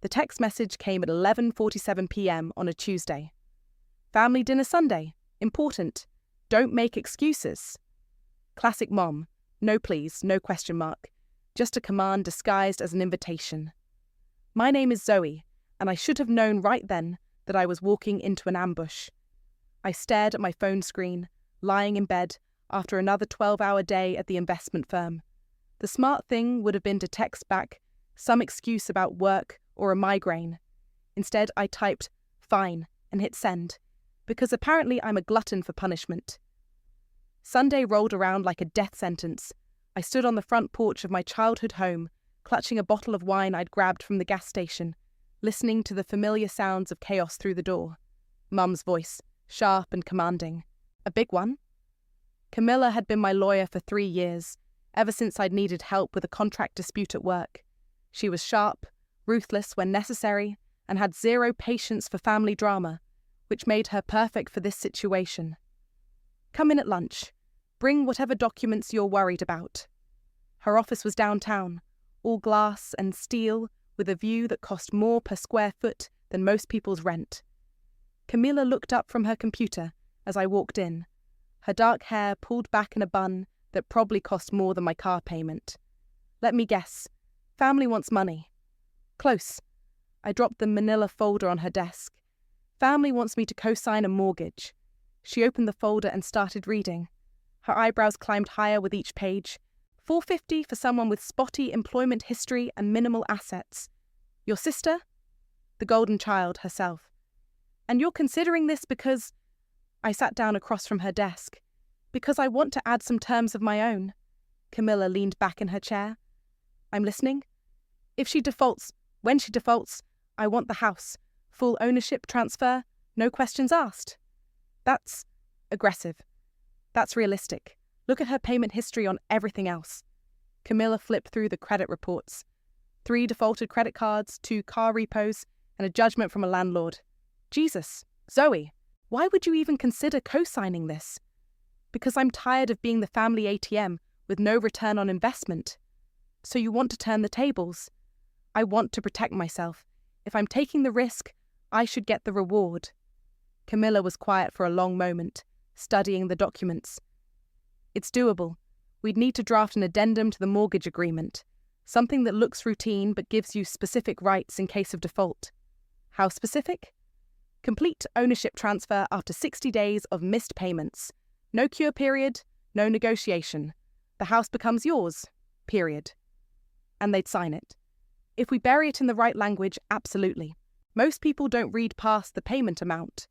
The text message came at 11:47 p.m. on a Tuesday. Family dinner Sunday. Important. Don't make excuses. Classic mom. No please, no question mark. Just a command disguised as an invitation. My name is Zoe, and I should have known right then that I was walking into an ambush. I stared at my phone screen, lying in bed after another 12-hour day at the investment firm. The smart thing would have been to text back some excuse about work or a migraine. Instead, I typed, "Fine," and hit send, because apparently I'm a glutton for punishment. Sunday rolled around like a death sentence. I stood on the front porch of my childhood home, clutching a bottle of wine I'd grabbed from the gas station, listening to the familiar sounds of chaos through the door. Mum's voice, sharp and commanding. A big one? Camilla had been my lawyer for 3 years, ever since I'd needed help with a contract dispute at work. She was sharp, ruthless when necessary, and had zero patience for family drama, which made her perfect for this situation. Come in at lunch. Bring whatever documents you're worried about. Her office was downtown, all glass and steel, with a view that cost more per square foot than most people's rent. Camilla looked up from her computer as I walked in, her dark hair pulled back in a bun that probably cost more than my car payment. Let me guess. Family wants money. Close. I dropped the manila folder on her desk. Family wants me to co-sign a mortgage. She opened the folder and started reading. Her eyebrows climbed higher with each page. $450 for someone with spotty employment history and minimal assets. Your sister? The golden child herself. And you're considering this because... I sat down across from her desk. Because I want to add some terms of my own. Camilla leaned back in her chair. I'm listening. When she defaults, I want the house. Full ownership transfer, no questions asked. That's aggressive. That's realistic. Look at her payment history on everything else. Camilla flipped through the credit reports. 3 defaulted credit cards, 2 car repos, and a judgment from a landlord. Jesus, Zoe, why would you even consider co-signing this? Because I'm tired of being the family ATM with no return on investment. So you want to turn the tables. I want to protect myself. If I'm taking the risk, I should get the reward. Camilla was quiet for a long moment, studying the documents. It's doable. We'd need to draft an addendum to the mortgage agreement, something that looks routine but gives you specific rights in case of default. How specific? Complete ownership transfer after 60 days of missed payments. No cure period, no negotiation. The house becomes yours, period. And they'd sign it. If we bury it in the right language, absolutely. Most people don't read past the payment amount.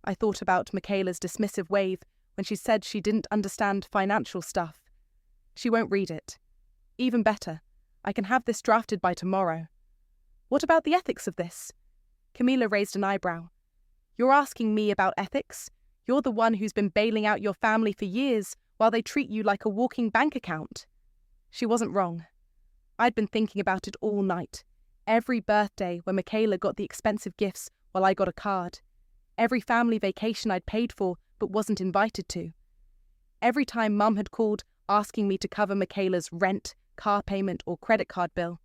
I thought about Michaela's dismissive wave when she said she didn't understand financial stuff. She won't read it. Even better, I can have this drafted by tomorrow. What about the ethics of this? Camilla raised an eyebrow. You're asking me about ethics? You're the one who's been bailing out your family for years while they treat you like a walking bank account. She wasn't wrong. I'd been thinking about it all night. Every birthday when Michaela got the expensive gifts while I got a card. Every family vacation I'd paid for but wasn't invited to. Every time Mum had called asking me to cover Michaela's rent, car payment or credit card bill.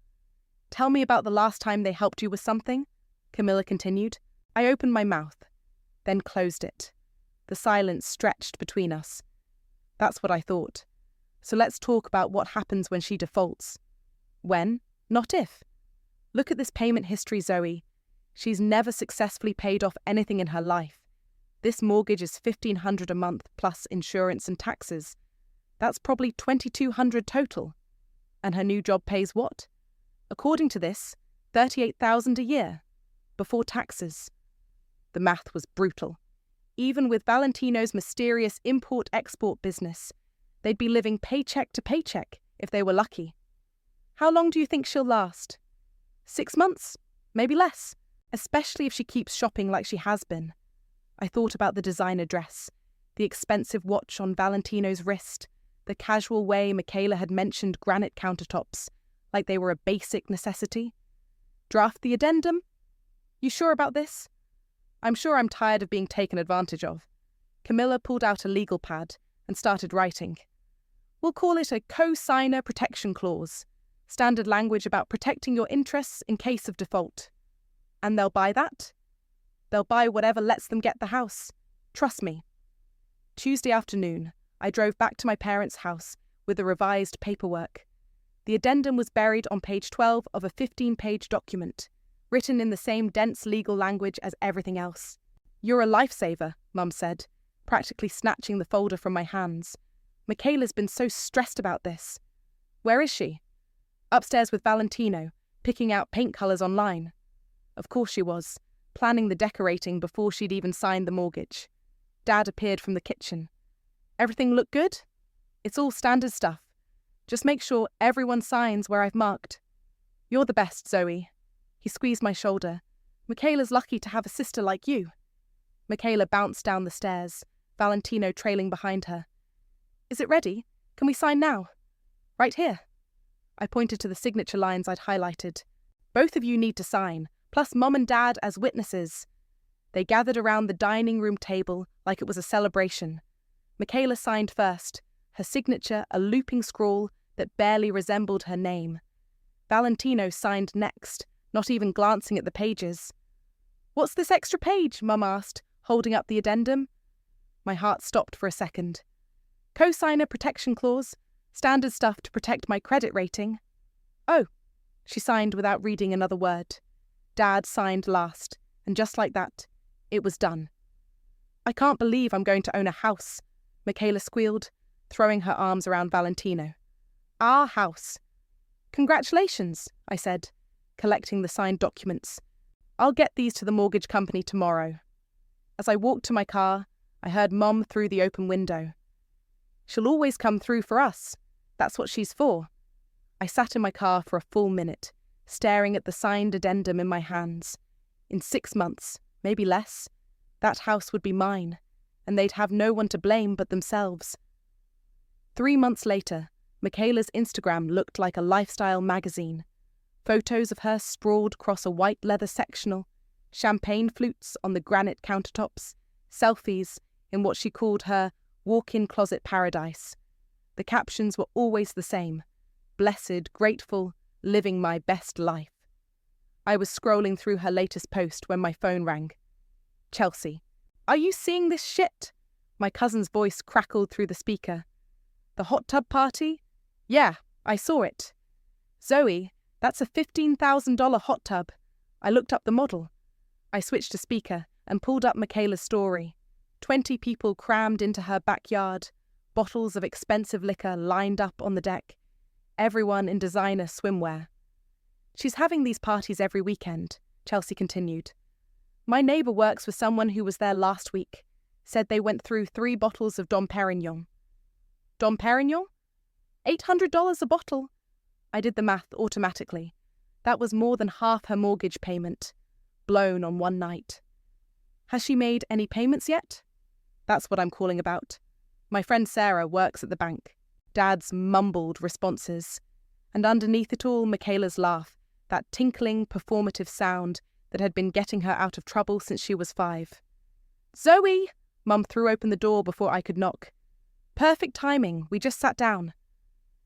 Tell me about the last time they helped you with something, Camilla continued. I opened my mouth, then closed it. The silence stretched between us. That's what I thought. So let's talk about what happens when she defaults. When, not if. Look at this payment history, Zoe. She's never successfully paid off anything in her life. This mortgage is $1,500 a month plus insurance and taxes. That's probably $2,200 total. And her new job pays what? According to this, $38,000 a year, before taxes. The math was brutal. Even with Valentino's mysterious import-export business, they'd be living paycheck to paycheck if they were lucky. How long do you think she'll last? 6 months? Maybe less, especially if she keeps shopping like she has been. I thought about the designer dress, the expensive watch on Valentino's wrist, the casual way Michaela had mentioned granite countertops, like they were a basic necessity. Draft the addendum? You sure about this? I'm sure I'm tired of being taken advantage of. Camilla pulled out a legal pad and started writing. We'll call it a co-signer protection clause. Standard language about protecting your interests in case of default. And they'll buy that? They'll buy whatever lets them get the house. Trust me. Tuesday afternoon, I drove back to my parents' house with the revised paperwork. The addendum was buried on page 12 of a 15-page document, written in the same dense legal language as everything else. "You're a lifesaver," Mum said, practically snatching the folder from my hands. "Michaela's been so stressed about this." "Where is she?" "Upstairs with Valentino, picking out paint colours online." Of course she was, planning the decorating before she'd even signed the mortgage. Dad appeared from the kitchen. "Everything look good?" "It's all standard stuff. Just make sure everyone signs where I've marked." "You're the best, Zoe." He squeezed my shoulder. "Michaela's lucky to have a sister like you." Michaela bounced down the stairs, Valentino trailing behind her. "Is it ready? Can we sign now?" "Right here." I pointed to the signature lines I'd highlighted. "Both of you need to sign, plus Mum and Dad as witnesses." They gathered around the dining room table like it was a celebration. Michaela signed first, her signature a looping scrawl that barely resembled her name. Valentino signed next, not even glancing at the pages. "What's this extra page?" Mum asked, holding up the addendum. My heart stopped for a second. "Co-signer protection clause, standard stuff to protect my credit rating." "Oh." She signed without reading another word. Dad signed last, and just like that, it was done. "I can't believe I'm going to own a house," Michaela squealed, throwing her arms around Valentino. "Our house." "Congratulations," I said, collecting the signed documents. "I'll get these to the mortgage company tomorrow." As I walked to my car, I heard Mum through the open window. "She'll always come through for us. That's what she's for." I sat in my car for a full minute, staring at the signed addendum in my hands. In 6 months, maybe less, that house would be mine, and they'd have no one to blame but themselves. 3 months later, Michaela's Instagram looked like a lifestyle magazine. Photos of her sprawled across a white leather sectional, champagne flutes on the granite countertops, selfies in what she called her walk-in closet paradise. The captions were always the same: "Blessed, grateful, living my best life." I was scrolling through her latest post when my phone rang. "Chelsea, are you seeing this shit?" My cousin's voice crackled through the speaker. "The hot tub party? Yeah, I saw it." "Zoe, that's a $15,000 hot tub. I looked up the model." I switched to speaker and pulled up Michaela's story. 20 people crammed into her backyard, bottles of expensive liquor lined up on the deck, everyone in designer swimwear. "She's having these parties every weekend," Chelsea continued. "My neighbour works with someone who was there last week, said they went through 3 bottles of Dom Perignon." "Dom Perignon? $800 a bottle." I did the math automatically. That was more than half her mortgage payment, blown on one night. "Has she made any payments yet?" "That's what I'm calling about. My friend Sarah works at the bank." Dad's mumbled responses. And underneath it all, Michaela's laugh, that tinkling, performative sound that had been getting her out of trouble since she was 5. "Zoe!" Mum threw open the door before I could knock. "Perfect timing, we just sat down."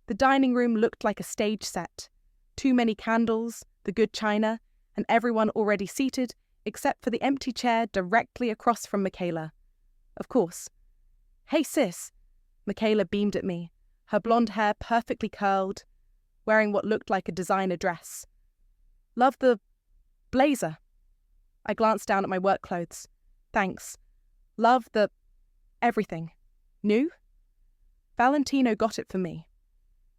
The dining room looked like a stage set. Too many candles, the good china, and everyone already seated, except for the empty chair directly across from Michaela. Of course. "Hey sis." Michaela beamed at me, her blonde hair perfectly curled, wearing what looked like a designer dress. "Love the blazer." I glanced down at my work clothes. "Thanks. Love the everything. New?" "Valentino got it for me."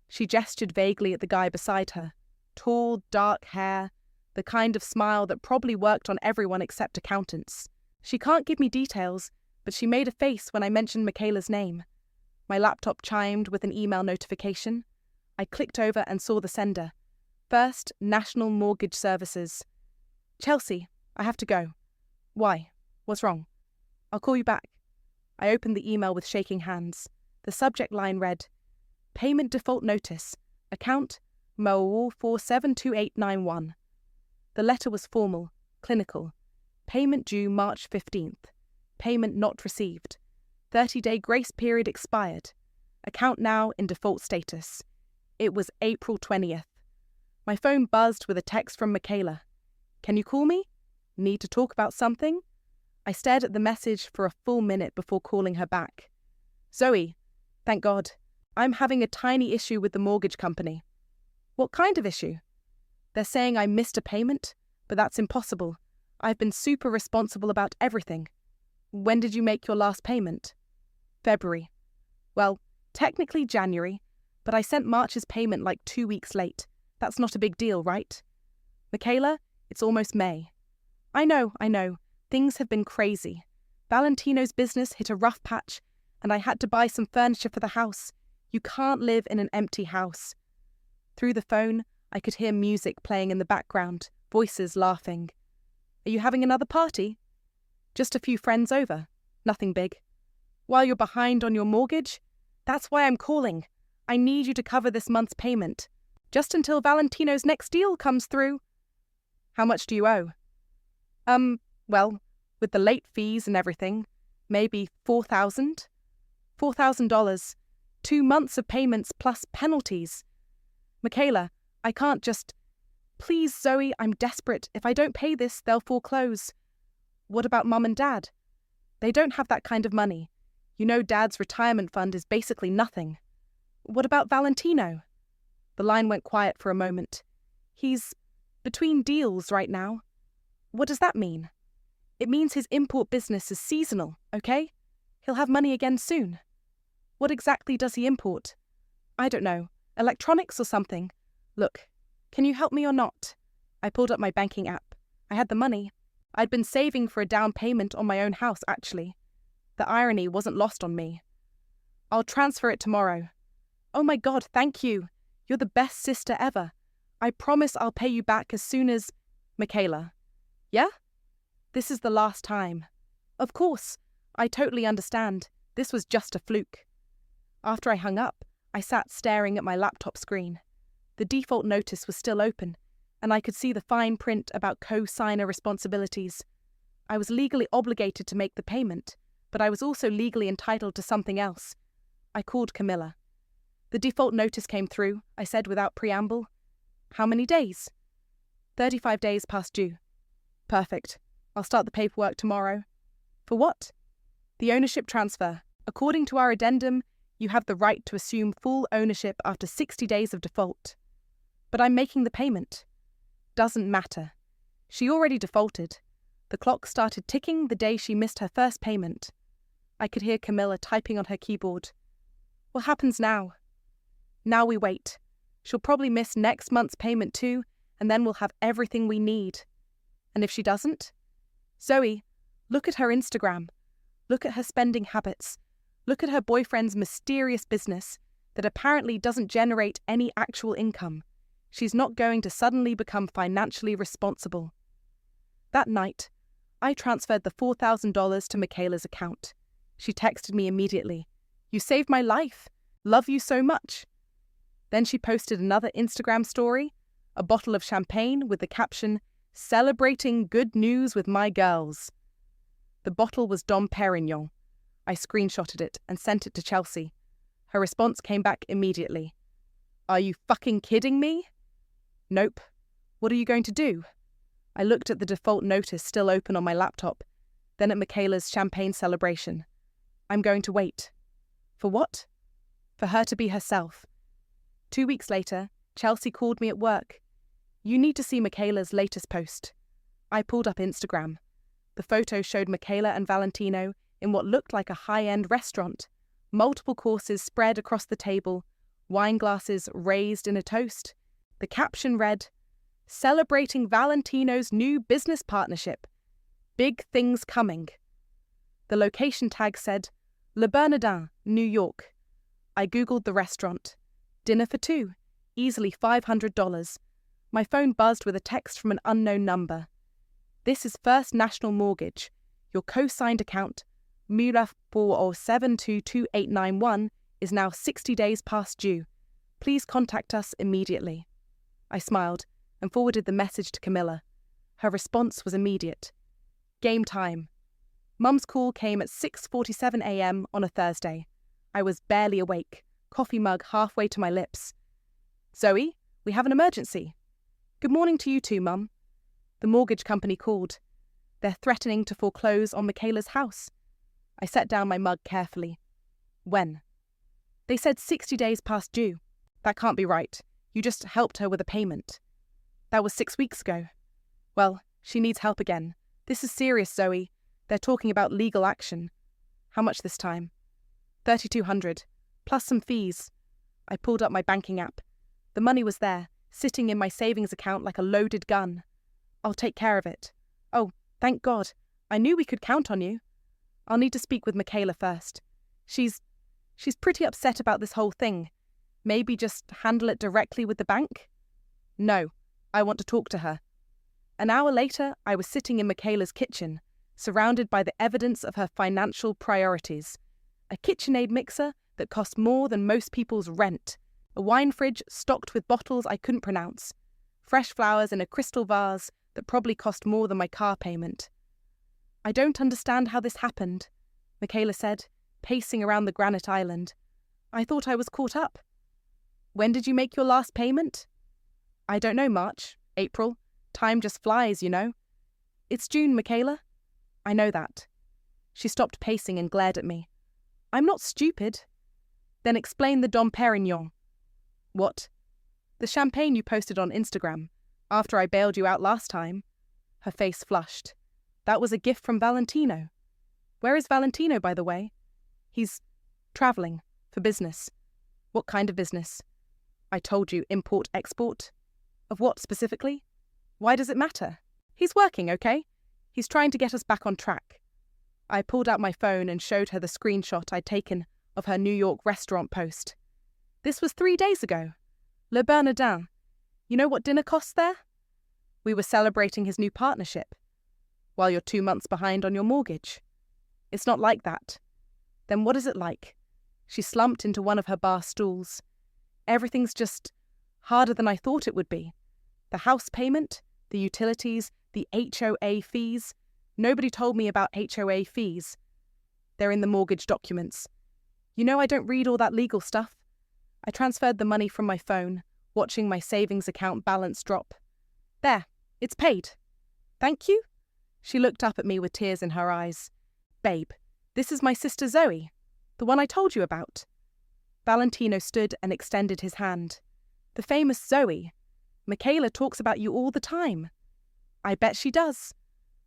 She gestured vaguely at the guy beside her. Tall, dark hair, the kind of smile that probably worked on everyone except accountants. She can't give me details, but she made a face when I mentioned Michaela's name. My laptop chimed with an email notification. I clicked over and saw the sender. First National Mortgage Services. "Chelsea, I have to go." "Why? What's wrong?" "I'll call you back." I opened the email with shaking hands. The subject line read, "Payment default notice. Account Moal 472891. The letter was formal, clinical. Payment due March 15th. Payment not received. 30-day grace period expired. Account now in default status. It was April 20th. My phone buzzed with a text from Michaela. "Can you call me?" Need to talk about something? I stared at the message for a full minute before calling her back. Zoe, thank God. I'm having a tiny issue with the mortgage company. What kind of issue? They're saying I missed a payment, but that's impossible. I've been super responsible about everything. When did you make your last payment? February. Well, technically January, but I sent March's payment like 2 weeks late. That's not a big deal, right? Michaela, it's almost May. I know. Things have been crazy. Valentino's business hit a rough patch, and I had to buy some furniture for the house. You can't live in an empty house. Through the phone, I could hear music playing in the background, voices laughing. Are you having another party? Just a few friends over. Nothing big. While you're behind on your mortgage? That's why I'm calling. I need you to cover this month's payment. Just until Valentino's next deal comes through. How much do you owe? Well, with the late fees and everything, maybe $4,000? $4,000. 2 months of payments plus penalties. Michaela, I can't just... Please, Zoe, I'm desperate. If I don't pay this, they'll foreclose. What about Mum and Dad? They don't have that kind of money. You know Dad's retirement fund is basically nothing. What about Valentino? The line went quiet for a moment. He's between deals right now. What does that mean? It means his import business is seasonal, okay? He'll have money again soon. What exactly does he import? I don't know. Electronics or something. Look, can you help me or not? I pulled up my banking app. I had the money. I'd been saving for a down payment on my own house, actually. The irony wasn't lost on me. I'll transfer it tomorrow. Oh my God, thank you. You're the best sister ever. I promise I'll pay you back as soon as... Michaela. Yeah? This is the last time. Of course. I totally understand. This was just a fluke. After I hung up, I sat staring at my laptop screen. The default notice was still open, and I could see the fine print about co-signer responsibilities. I was legally obligated to make the payment, but I was also legally entitled to something else. I called Camilla. The default notice came through, I said without preamble. How many days? 35 days past due. Perfect. I'll start the paperwork tomorrow. For what? The ownership transfer. According to our addendum, you have the right to assume full ownership after 60 days of default. But I'm making the payment. Doesn't matter. She already defaulted. The clock started ticking the day she missed her first payment. I could hear Camilla typing on her keyboard. What happens now? Now we wait. She'll probably miss next month's payment too, and then we'll have everything we need. And if she doesn't? Zoe, look at her Instagram. Look at her spending habits. Look at her boyfriend's mysterious business that apparently doesn't generate any actual income. She's not going to suddenly become financially responsible. That night, I transferred the $4,000 to Michaela's account. She texted me immediately. You saved my life. Love you so much. Then she posted another Instagram story, a bottle of champagne with the caption, Celebrating good news with my girls. The bottle was Dom Perignon. I screenshotted it and sent it to Chelsea. Her response came back immediately. Are you fucking kidding me? Nope. What are you going to do? I looked at the default notice still open on my laptop, then at Michaela's champagne celebration. I'm going to wait. For what? For her to be herself. 2 weeks later, Chelsea called me at work. You need to see Michaela's latest post. I pulled up Instagram. The photo showed Michaela and Valentino in what looked like a high-end restaurant. Multiple courses spread across the table, wine glasses raised in a toast. The caption read, Celebrating Valentino's new business partnership. Big things coming. The location tag said, Le Bernardin, New York. I googled the restaurant. Dinner for two. Easily $500. My phone buzzed with a text from an unknown number. This is First National Mortgage. Your co-signed account, Mula407222891, is now 60 days past due. Please contact us immediately. I smiled and forwarded the message to Camilla. Her response was immediate. Game time. Mum's call came at 6:47 a.m. on a Thursday. I was barely awake, coffee mug halfway to my lips. Zoe, we have an emergency. Good morning to you too, Mum. The mortgage company called. They're threatening to foreclose on Michaela's house. I set down my mug carefully. When? They said 60 days past due. That can't be right. You just helped her with a payment. That was 6 weeks ago. Well, she needs help again. This is serious, Zoe. They're talking about legal action. How much this time? $3,200, plus some fees. I pulled up my banking app. The money was there, sitting in my savings account like a loaded gun. I'll take care of it. Oh, thank God. I knew we could count on you. I'll need to speak with Michaela first. She's pretty upset about this whole thing. Maybe just handle it directly with the bank? No, I want to talk to her. An hour later, I was sitting in Michaela's kitchen, surrounded by the evidence of her financial priorities. A KitchenAid mixer that cost more than most people's rent. A wine fridge stocked with bottles I couldn't pronounce. Fresh flowers in a crystal vase that probably cost more than my car payment. I don't understand how this happened, Michaela said, pacing around the granite island. I thought I was caught up. When did you make your last payment? I don't know, March, April. Time just flies, you know. It's June, Michaela. I know that. She stopped pacing and glared at me. I'm not stupid. Then explain the Dom Perignon. What? The champagne you posted on Instagram, after I bailed you out last time. Her face flushed. That was a gift from Valentino. Where is Valentino, by the way? He's travelling, for business. What kind of business? I told you, import-export. Of what specifically? Why does it matter? He's working, okay? He's trying to get us back on track. I pulled out my phone and showed her the screenshot I'd taken of her New York restaurant post. This was 3 days ago. Le Bernardin. You know what dinner costs there? We were celebrating his new partnership, while you're 2 months behind on your mortgage. It's not like that. Then what is it like? She slumped into one of her bar stools. Everything's just harder than I thought it would be. The house payment, the utilities, the HOA fees. Nobody told me about HOA fees. They're in the mortgage documents. You know I don't read all that legal stuff. I transferred the money from my phone, watching my savings account balance drop. There, it's paid. Thank you? She looked up at me with tears in her eyes. Babe, this is my sister Zoe, the one I told you about. Valentino stood and extended his hand. The famous Zoe. Michaela talks about you all the time. I bet she does.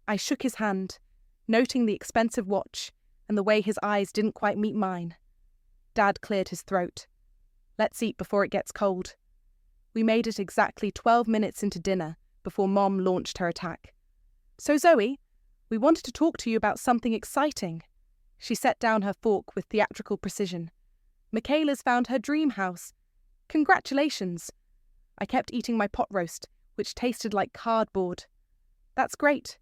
I shook his hand, noting the expensive watch and the way his eyes didn't quite meet mine. Dad cleared his throat. Let's eat before it gets cold. We made it exactly 12 minutes into dinner before Mom launched her attack. So Zoe, we wanted to talk to you about something exciting. She set down her fork with theatrical precision. Michaela's found her dream house. Congratulations. I kept eating my pot roast, which tasted like cardboard. That's great.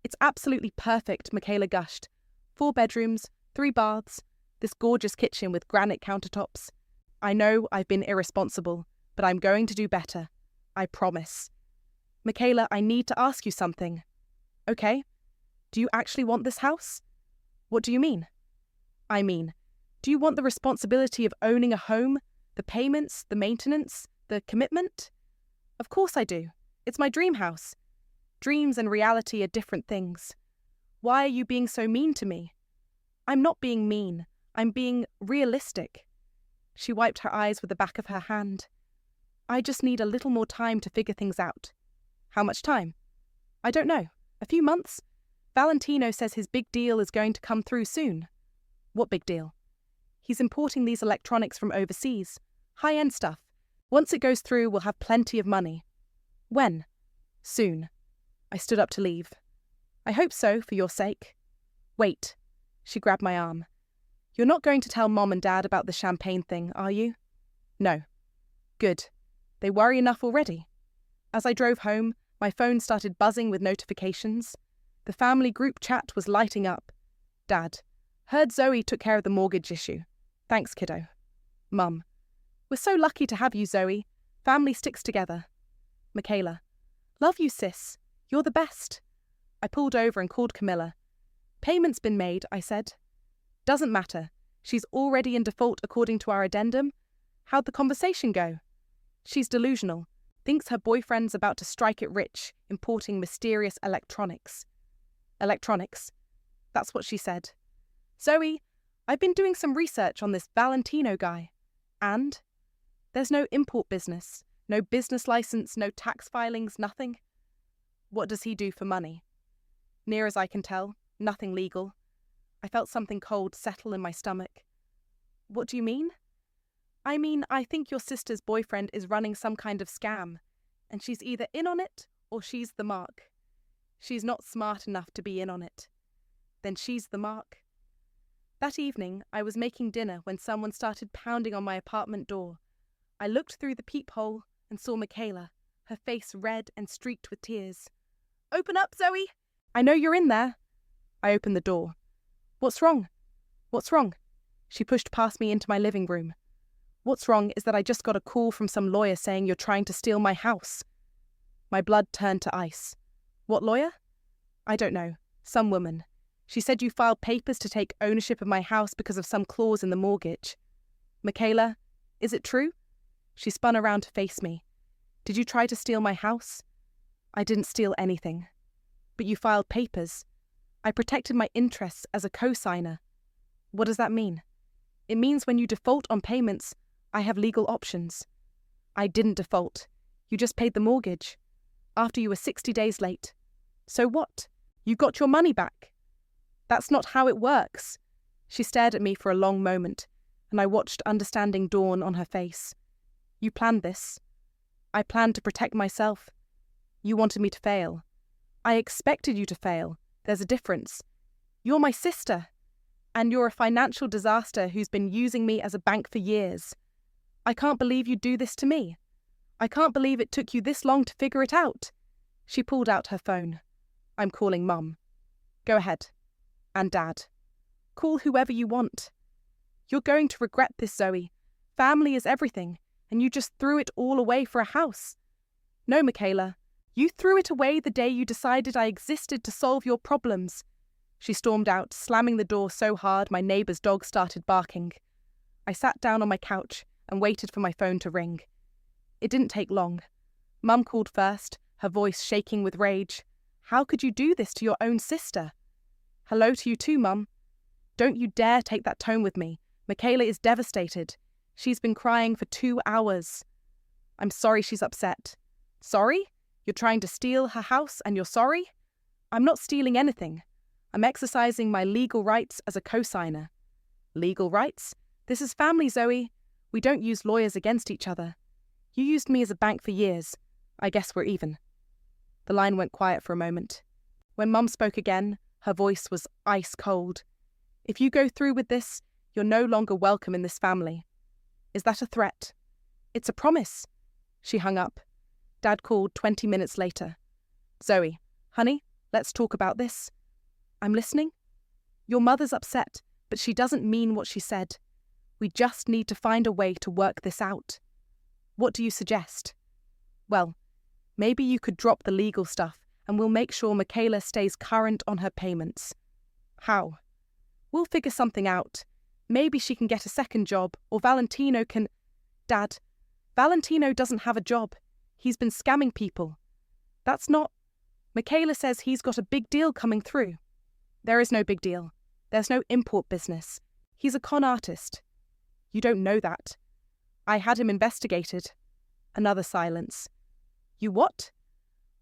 It's absolutely perfect, Michaela gushed. 4 bedrooms, 3 baths, this gorgeous kitchen with granite countertops. I know I've been irresponsible, but I'm going to do better. I promise. Michaela, I need to ask you something. Okay. Do you actually want this house? What do you mean? I mean, do you want the responsibility of owning a home, the payments, the maintenance, the commitment? Of course I do. It's my dream house. Dreams and reality are different things. Why are you being so mean to me? I'm not being mean. I'm being realistic. She wiped her eyes with the back of her hand. I just need a little more time to figure things out. How much time? I don't know. A few months? Valentino says his big deal is going to come through soon. What big deal? He's importing these electronics from overseas. High-end stuff. Once it goes through, we'll have plenty of money. When? Soon. I stood up to leave. I hope so, for your sake. Wait. She grabbed my arm. You're not going to tell Mom and Dad about the champagne thing, are you? No. Good. They worry enough already. As I drove home, my phone started buzzing with notifications. The family group chat was lighting up. Dad. Heard Zoe took care of the mortgage issue. Thanks, kiddo. Mum. We're so lucky to have you, Zoe. Family sticks together. Michaela. Love you, sis. You're the best. I pulled over and called Camilla. Payment's been made, I said. Doesn't matter. She's already in default according to our addendum. How'd the conversation go? She's delusional. Thinks her boyfriend's about to strike it rich, importing mysterious electronics. Electronics. That's what she said. Zoe, I've been doing some research on this Valentino guy. And? There's no import business, no business license, no tax filings, nothing. What does he do for money? Near as I can tell, nothing legal. I felt something cold settle in my stomach. What do you mean? I mean, I think your sister's boyfriend is running some kind of scam, and she's either in on it or she's the mark. She's not smart enough to be in on it. Then she's the mark. That evening, I was making dinner when someone started pounding on my apartment door. I looked through the peephole and saw Michaela, her face red and streaked with tears. "Open up, Zoe! I know you're in there." I opened the door. "What's wrong? What's wrong?" She pushed past me into my living room. "What's wrong is that I just got a call from some lawyer saying you're trying to steal my house." My blood turned to ice. "What lawyer?" "I don't know. Some woman. She said you filed papers to take ownership of my house because of some clause in the mortgage." "Michaela, is it true?" She spun around to face me. "Did you try to steal my house?" "I didn't steal anything." "But you filed papers. I protected my interests as a co-signer." "What does that mean?" "It means when you default on payments, I have legal options." "I didn't default. You just paid the mortgage. After you were 60 days late. So what? You got your money back." "That's not how it works." She stared at me for a long moment, and I watched understanding dawn on her face. "You planned this. I planned to protect myself. You wanted me to fail. I expected you to fail. There's a difference. You're my sister, and you're a financial disaster who's been using me as a bank for years. I can't believe you'd do this to me. I can't believe it took you this long to figure it out." She pulled out her phone. "I'm calling Mum." "Go ahead. And Dad. Call whoever you want. You're going to regret this, Zoe. Family is everything, and you just threw it all away for a house. No, Michaela, you threw it away the day you decided I existed to solve your problems." She stormed out, slamming the door so hard my neighbour's dog started barking. I sat down on my couch and waited for my phone to ring. It didn't take long. Mum called first, her voice shaking with rage. "How could you do this to your own sister?" "Hello to you too, Mum. Don't you dare take that tone with me. Michaela is devastated. She's been crying for 2 hours. I'm sorry she's upset." "Sorry? You're trying to steal her house and you're sorry?" "I'm not stealing anything. I'm exercising my legal rights as a co-signer." "Legal rights? This is family, Zoe. We don't use lawyers against each other. You used me as a bank for years. I guess we're even." The line went quiet for a moment. When Mum spoke again, her voice was ice cold. "If you go through with this, you're no longer welcome in this family." "Is that a threat?" "It's a promise." She hung up. Dad called 20 minutes later. "Zoe, honey, let's talk about this." "I'm listening." "Your mother's upset, but she doesn't mean what she said. We just need to find a way to work this out." "What do you suggest?" "Well, maybe you could drop the legal stuff and we'll make sure Michaela stays current on her payments." "How?" "We'll figure something out. Maybe she can get a second job, or Valentino can—" "Dad, Valentino doesn't have a job. He's been scamming people." "That's not—" "Michaela says he's got a big deal coming through." "There is no big deal. There's no import business. He's a con artist." "You don't know that." "I had him investigated." Another silence. "You what?"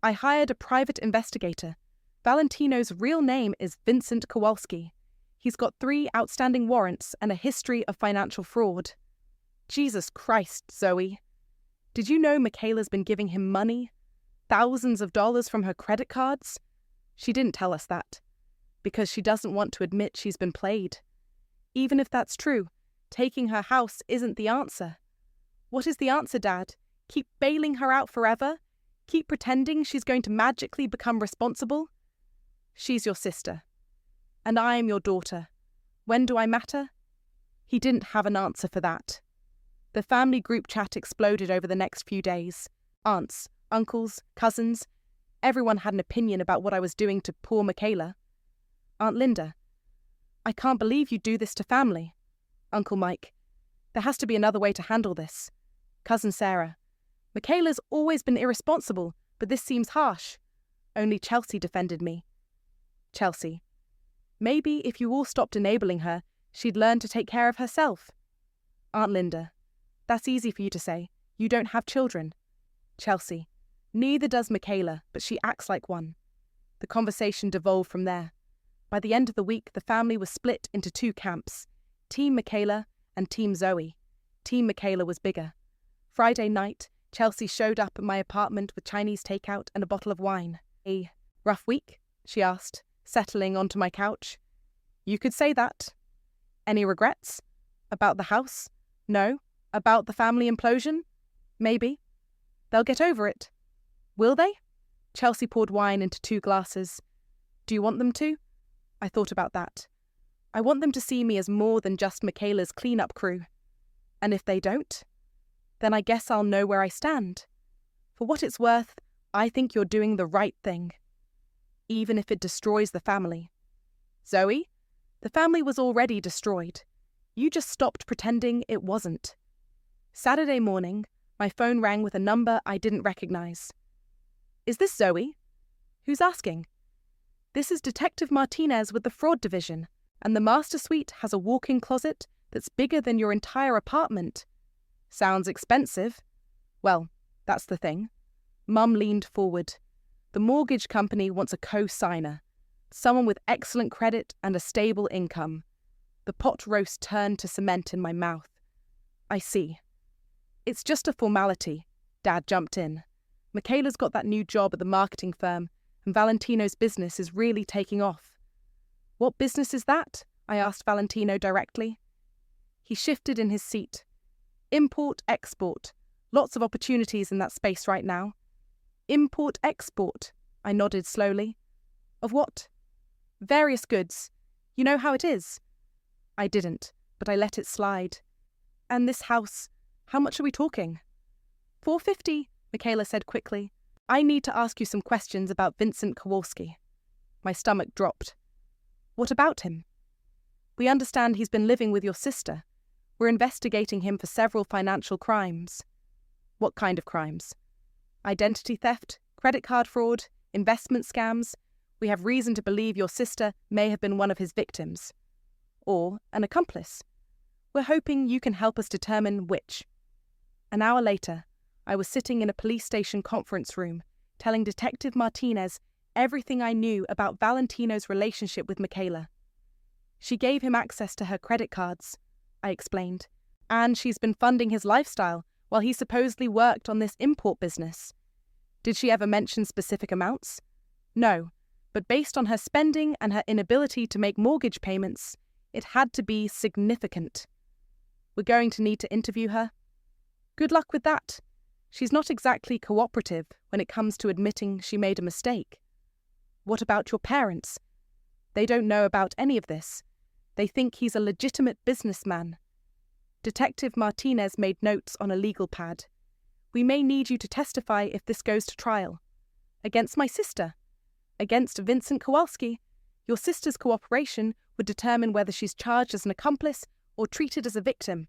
"I hired a private investigator. Valentino's real name is Vincent Kowalski. He's got 3 outstanding warrants and a history of financial fraud." "Jesus Christ, Zoe. Did you know Michaela's been giving him money? Thousands of dollars from her credit cards?" "She didn't tell us that. Because she doesn't want to admit she's been played. Even if that's true, taking her house isn't the answer." "What is the answer, Dad? Keep bailing her out forever? Keep pretending she's going to magically become responsible?" "She's your sister. And I am your daughter. When do I matter?" He didn't have an answer for that. The family group chat exploded over the next few days. Aunts, uncles, cousins, everyone had an opinion about what I was doing to poor Michaela. Aunt Linda, "I can't believe you do this to family." Uncle Mike, "There has to be another way to handle this." Cousin Sarah, "Michaela's always been irresponsible, but this seems harsh." Only Chelsea defended me. Chelsea. Maybe if you all stopped enabling her, she'd learn to take care of herself. Aunt Linda. That's easy for you to say. You don't have children. Chelsea. Neither does Michaela, but she acts like one. The conversation devolved from there. By the end of the week, the family was split into two camps, Team Michaela and Team Zoe. Team Michaela was bigger. Friday night, Chelsea showed up at my apartment with Chinese takeout and a bottle of wine. A rough week? She asked, settling onto my couch. You could say that. Any regrets? About the house? No. About the family implosion? Maybe. They'll get over it. Will they? Chelsea poured wine into 2 glasses. Do you want them to? I thought about that. I want them to see me as more than just Michaela's cleanup crew. And if they don't, then I guess I'll know where I stand. For what it's worth, I think you're doing the right thing. Even if it destroys the family. Zoe, the family was already destroyed. You just stopped pretending it wasn't. Saturday morning, my phone rang with a number I didn't recognize. Is this Zoe? Who's asking? This is Detective Martinez with the Fraud Division, and the master suite has a walk-in closet that's bigger than your entire apartment. Sounds expensive. Well, that's the thing. Mum leaned forward. The mortgage company wants a co-signer, someone with excellent credit and a stable income. The pot roast turned to cement in my mouth. I see. It's just a formality. Dad jumped in. Michaela's got that new job at the marketing firm, and Valentino's business is really taking off. What business is that? I asked Valentino directly. He shifted in his seat. Import-export. Lots of opportunities in that space right now. Import-export, I nodded slowly. Of what? Various goods. You know how it is. I didn't, but I let it slide. And this house, how much are we talking? $450, Michaela said quickly. I need to ask you some questions about Vincent Kowalski. My stomach dropped. What about him? We understand he's been living with your sister. We're investigating him for several financial crimes. What kind of crimes? Identity theft, credit card fraud, investment scams. We have reason to believe your sister may have been one of his victims. Or an accomplice. We're hoping you can help us determine which. An hour later, I was sitting in a police station conference room, telling Detective Martinez everything I knew about Valentino's relationship with Michaela. She gave him access to her credit cards, I explained, and she's been funding his lifestyle while he supposedly worked on this import business. Did she ever mention specific amounts? No, but based on her spending and her inability to make mortgage payments, it had to be significant. We're going to need to interview her. Good luck with that. She's not exactly cooperative when it comes to admitting she made a mistake. What about your parents? They don't know about any of this. They think he's a legitimate businessman. Detective Martinez made notes on a legal pad. We may need you to testify if this goes to trial. Against my sister. Against Vincent Kowalski. Your sister's cooperation would determine whether she's charged as an accomplice or treated as a victim.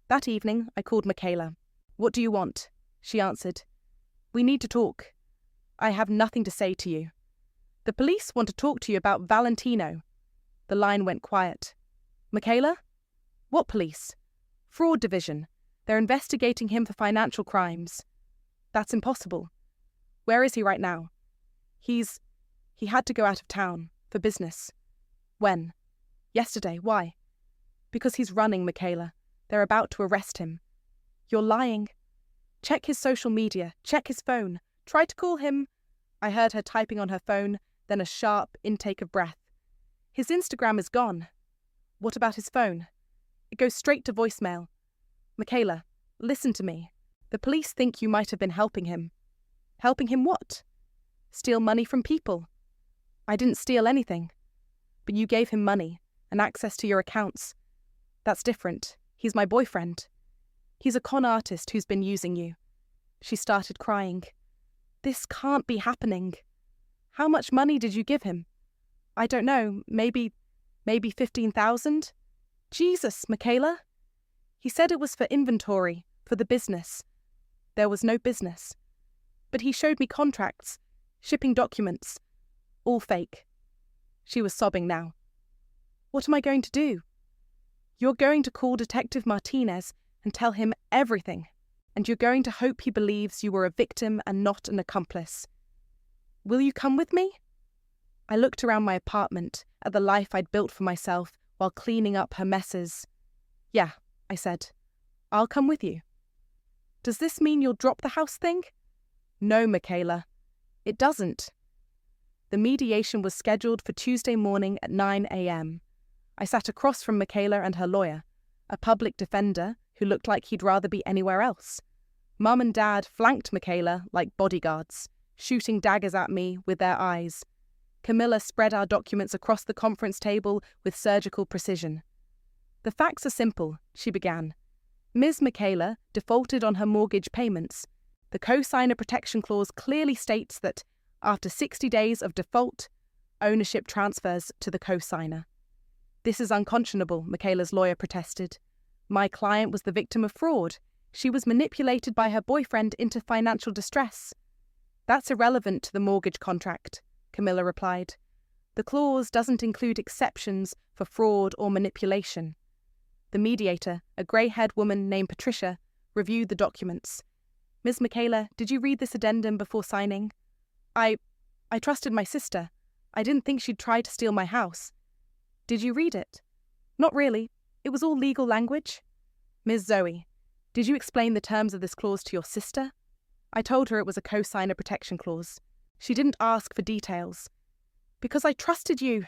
That evening, I called Michaela. What do you want? She answered. We need to talk. I have nothing to say to you. The police want to talk to you about Valentino. The line went quiet. Michaela? What police? Fraud Division. They're investigating him for financial crimes. That's impossible. Where is he right now? He had to go out of town, for business. When? Yesterday. Why? Because he's running, Michaela. They're about to arrest him. You're lying. Check his social media. Check his phone. Try to call him. I heard her typing on her phone, then a sharp intake of breath. His Instagram is gone. What about his phone? It goes straight to voicemail. Michaela, listen to me. The police think you might have been helping him. Helping him what? Steal money from people. I didn't steal anything. But you gave him money and access to your accounts. That's different. He's my boyfriend. He's a con artist who's been using you. She started crying. This can't be happening. How much money did you give him? I don't know, maybe 15,000? Jesus, Michaela. He said it was for inventory, for the business. There was no business. But he showed me contracts, shipping documents. All fake. She was sobbing now. What am I going to do? You're going to call Detective Martinez and tell him everything, and you're going to hope he believes you were a victim and not an accomplice. Will you come with me? I looked around my apartment at the life I'd built for myself while cleaning up her messes. Yeah, I said. I'll come with you. Does this mean you'll drop the house thing? No, Michaela. It doesn't. The mediation was scheduled for Tuesday morning at 9 a.m. I sat across from Michaela and her lawyer, a public defender who looked like he'd rather be anywhere else. Mum and Dad flanked Michaela like bodyguards, shooting daggers at me with their eyes. Camilla spread our documents across the conference table with surgical precision. The facts are simple, she began. Ms. Michaela defaulted on her mortgage payments. The co-signer protection clause clearly states that, after 60 days of default, ownership transfers to the co-signer. This is unconscionable, Michaela's lawyer protested. My client was the victim of fraud. She was manipulated by her boyfriend into financial distress. That's irrelevant to the mortgage contract, Camilla replied. The clause doesn't include exceptions for fraud or manipulation. The mediator, a grey-haired woman named Patricia, reviewed the documents. Ms. Michaela, did you read this addendum before signing? I trusted my sister. I didn't think she'd try to steal my house. Did you read it? Not really. It was all legal language. Ms. Zoe, did you explain the terms of this clause to your sister? I told her it was a co-signer protection clause. She didn't ask for details. Because I trusted you.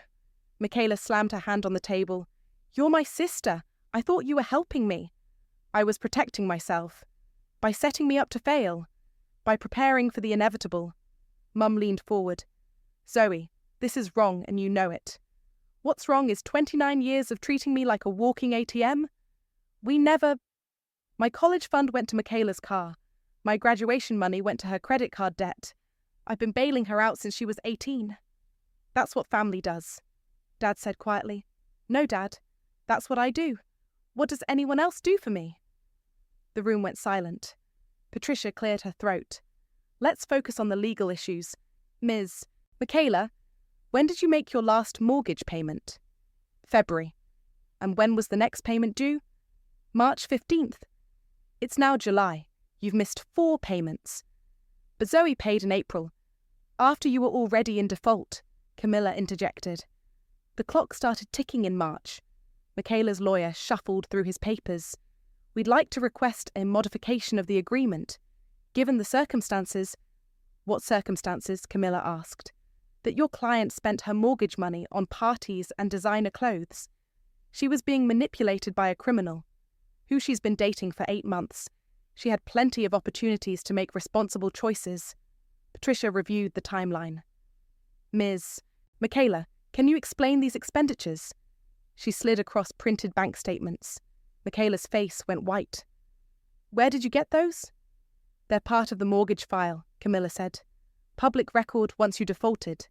Michaela slammed her hand on the table. You're my sister. I thought you were helping me. I was protecting myself. By setting me up to fail. By preparing for the inevitable. Mum leaned forward. Zoe, this is wrong and you know it. What's wrong is 29 years of treating me like a walking ATM. My college fund went to Michaela's car. My graduation money went to her credit card debt. I've been bailing her out since she was 18. That's what family does, Dad said quietly. No, Dad, that's what I do. What does anyone else do for me? The room went silent. Patricia cleared her throat. Let's focus on the legal issues. Ms. Michaela, when did you make your last mortgage payment? February. And when was the next payment due? March 15th. It's now July. You've missed 4 payments. But Zoe paid in April. After you were already in default, Camilla interjected. The clock started ticking in March. Michaela's lawyer shuffled through his papers. We'd like to request a modification of the agreement. Given the circumstances— What circumstances? Camilla asked. That your client spent her mortgage money on parties and designer clothes. She was being manipulated by a criminal, who she's been dating for 8 months. She had plenty of opportunities to make responsible choices. Patricia reviewed the timeline. Ms. Michaela, can you explain these expenditures? She slid across printed bank statements. Michaela's face went white. Where did you get those? They're part of the mortgage file, Camilla said. Public record once you defaulted.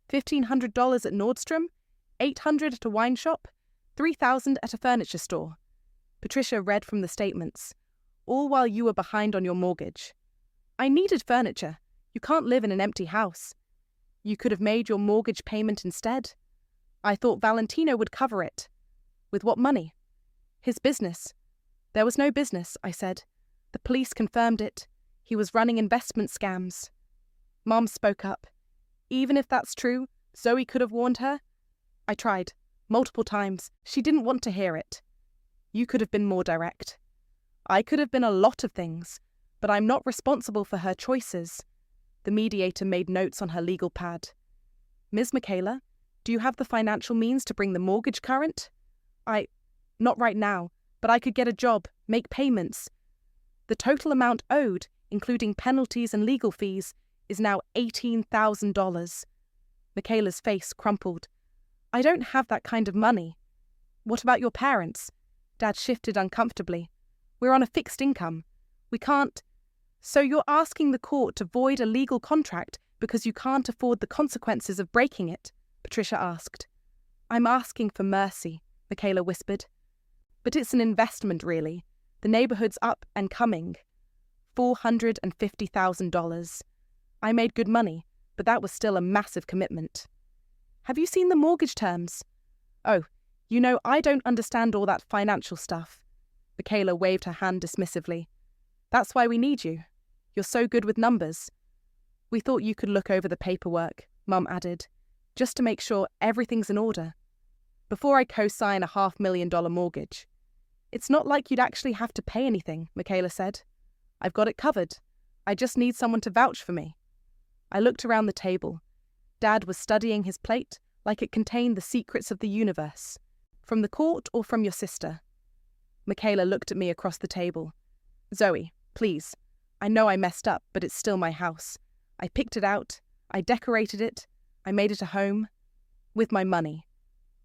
$1,500 at Nordstrom, $800 at a wine shop, $3,000 at a furniture store. Patricia read from the statements. All while you were behind on your mortgage. I needed furniture. You can't live in an empty house. You could have made your mortgage payment instead. I thought Valentino would cover it. With what money? His business. There was no business, I said. The police confirmed it. He was running investment scams. Mom spoke up. Even if that's true, Zoe could have warned her. I tried. Multiple times. She didn't want to hear it. You could have been more direct. I could have been a lot of things, but I'm not responsible for her choices. The mediator made notes on her legal pad. Ms. Michaela, do you have the financial means to bring the mortgage current? Not right now, but I could get a job, make payments. The total amount owed, including penalties and legal fees, is now $18,000. Michaela's face crumpled. I don't have that kind of money. What about your parents? Dad shifted uncomfortably. We're on a fixed income. We can't. So you're asking the court to void a legal contract because you can't afford the consequences of breaking it? Patricia asked. I'm asking for mercy, Michaela whispered. But it's an investment, really. The neighborhood's up and coming. $450,000. I made good money, but that was still a massive commitment. Have you seen the mortgage terms? Oh, I don't understand all that financial stuff. Michaela waved her hand dismissively. That's why we need you. You're so good with numbers. We thought you could look over the paperwork, Mum added, just to make sure everything's in order. Before I co-sign a $500,000 mortgage. It's not like you'd actually have to pay anything, Michaela said. I've got it covered. I just need someone to vouch for me. I looked around the table. Dad was studying his plate like it contained the secrets of the universe. From the court or from your sister? Michaela looked at me across the table. Zoe, please. I know I messed up, but it's still my house. I picked it out. I decorated it. I made it a home. With my money.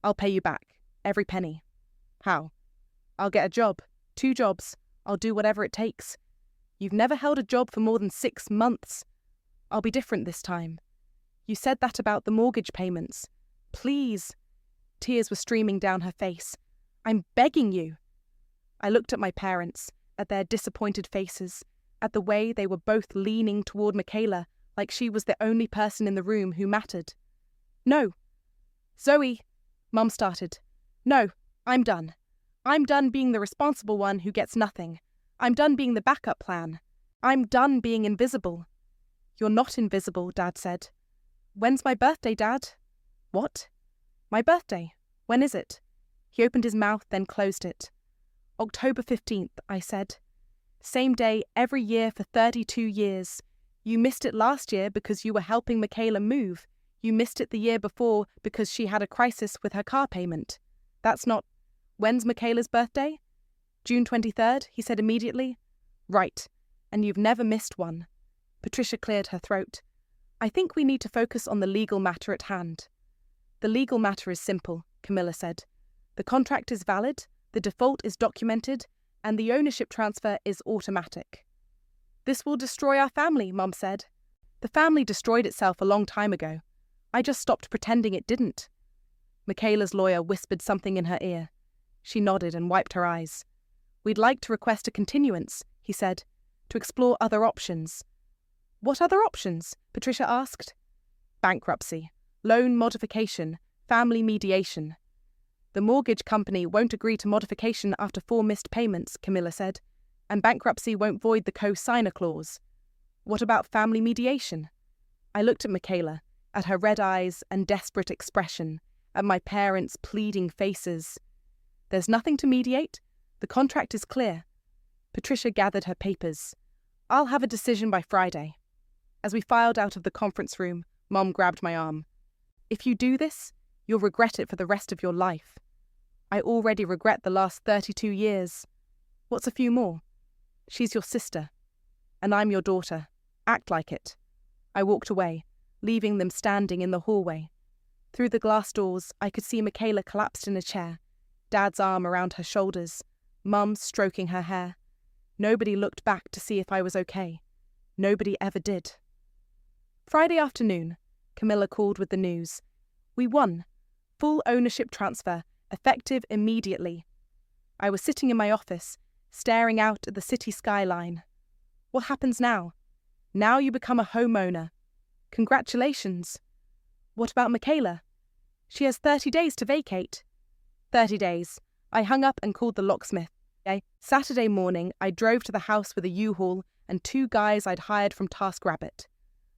I'll pay you back. Every penny. How? I'll get a job. 2 jobs. I'll do whatever it takes. You've never held a job for more than 6 months. I'll be different this time. You said that about the mortgage payments. Please. Tears were streaming down her face. I'm begging you. I looked at my parents, at their disappointed faces, at the way they were both leaning toward Michaela like she was the only person in the room who mattered. No. Zoe, Mum started. No, I'm done. I'm done being the responsible one who gets nothing. I'm done being the backup plan. I'm done being invisible. You're not invisible, Dad said. When's my birthday, Dad? What? My birthday. When is it? He opened his mouth, then closed it. October 15th, I said. Same day every year for 32 years. You missed it last year because you were helping Michaela move. You missed it the year before because she had a crisis with her car payment. That's not... When's Michaela's birthday? June 23rd, he said immediately. Right. And you've never missed one. Patricia cleared her throat. I think we need to focus on the legal matter at hand. The legal matter is simple, Camilla said. The contract is valid, the default is documented, and the ownership transfer is automatic. This will destroy our family, Mum said. The family destroyed itself a long time ago. I just stopped pretending it didn't. Michaela's lawyer whispered something in her ear. She nodded and wiped her eyes. We'd like to request a continuance, he said, to explore other options. What other options? Patricia asked. Bankruptcy, loan modification, family mediation. The mortgage company won't agree to modification after 4 missed payments, Camilla said, and bankruptcy won't void the co-signer clause. What about family mediation? I looked at Michaela, at her red eyes and desperate expression, at my parents' pleading faces. There's nothing to mediate. The contract is clear. Patricia gathered her papers. I'll have a decision by Friday. As we filed out of the conference room, Mom grabbed my arm. If you do this, you'll regret it for the rest of your life. I already regret the last 32 years. What's a few more? She's your sister, and I'm your daughter. Act like it. I walked away, leaving them standing in the hallway. Through the glass doors, I could see Michaela collapsed in a chair, Dad's arm around her shoulders, Mum stroking her hair. Nobody looked back to see if I was okay. Nobody ever did. Friday afternoon, Camilla called with the news. We won. Full ownership transfer, effective immediately. I was sitting in my office, staring out at the city skyline. What happens now? Now you become a homeowner. Congratulations. What about Michaela? She has 30 days to vacate. 30 days. I hung up and called the locksmith. Saturday morning, I drove to the house with a U-Haul and 2 guys I'd hired from TaskRabbit.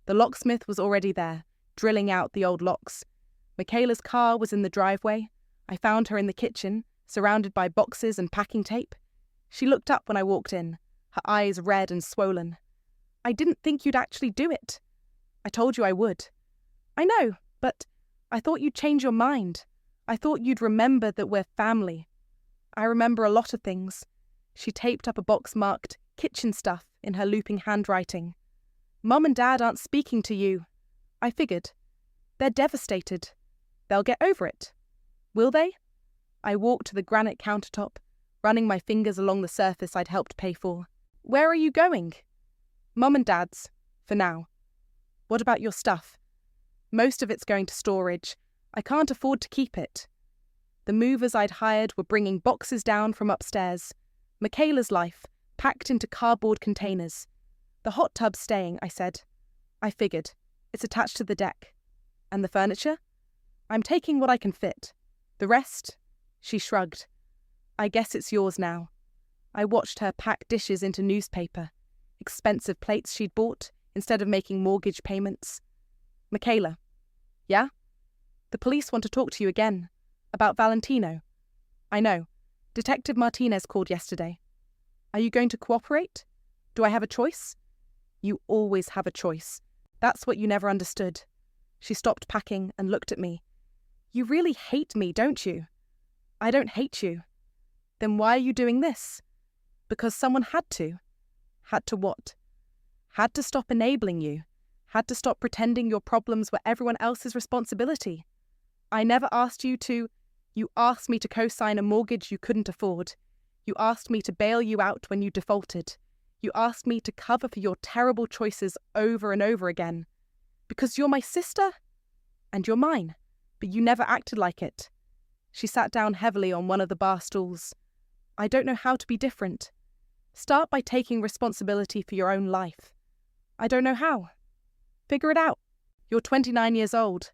The locksmith was already there, drilling out the old locks. Michaela's car was in the driveway. I found her in the kitchen, surrounded by boxes and packing tape. She looked up when I walked in, her eyes red and swollen. I didn't think you'd actually do it. I told you I would. I know, but I thought you'd change your mind. I thought you'd remember that we're family. I remember a lot of things. She taped up a box marked kitchen stuff in her looping handwriting. Mum and Dad aren't speaking to you. I figured. They're devastated. They'll get over it. Will they? I walked to the granite countertop, running my fingers along the surface I'd helped pay for. Where are you going? Mum and Dad's, for now. What about your stuff? Most of it's going to storage. I can't afford to keep it. The movers I'd hired were bringing boxes down from upstairs. Michaela's life, packed into cardboard containers. The hot tub's staying, I said. I figured. It's attached to the deck. And the furniture? I'm taking what I can fit. The rest, she shrugged. I guess it's yours now. I watched her pack dishes into newspaper, expensive plates she'd bought instead of making mortgage payments. Michaela. Yeah? The police want to talk to you again. About Valentino. I know. Detective Martinez called yesterday. Are you going to cooperate? Do I have a choice? You always have a choice. That's what you never understood. She stopped packing and looked at me. You really hate me, don't you? I don't hate you. Then why are you doing this? Because someone had to. Had to what? Had to stop enabling you. Had to stop pretending your problems were everyone else's responsibility. I never asked you to. You asked me to co-sign a mortgage you couldn't afford. You asked me to bail you out when you defaulted. You asked me to cover for your terrible choices over and over again. Because you're my sister? And you're mine. But you never acted like it. She sat down heavily on one of the bar stools. I don't know how to be different. Start by taking responsibility for your own life. I don't know how. Figure it out. You're 29 years old.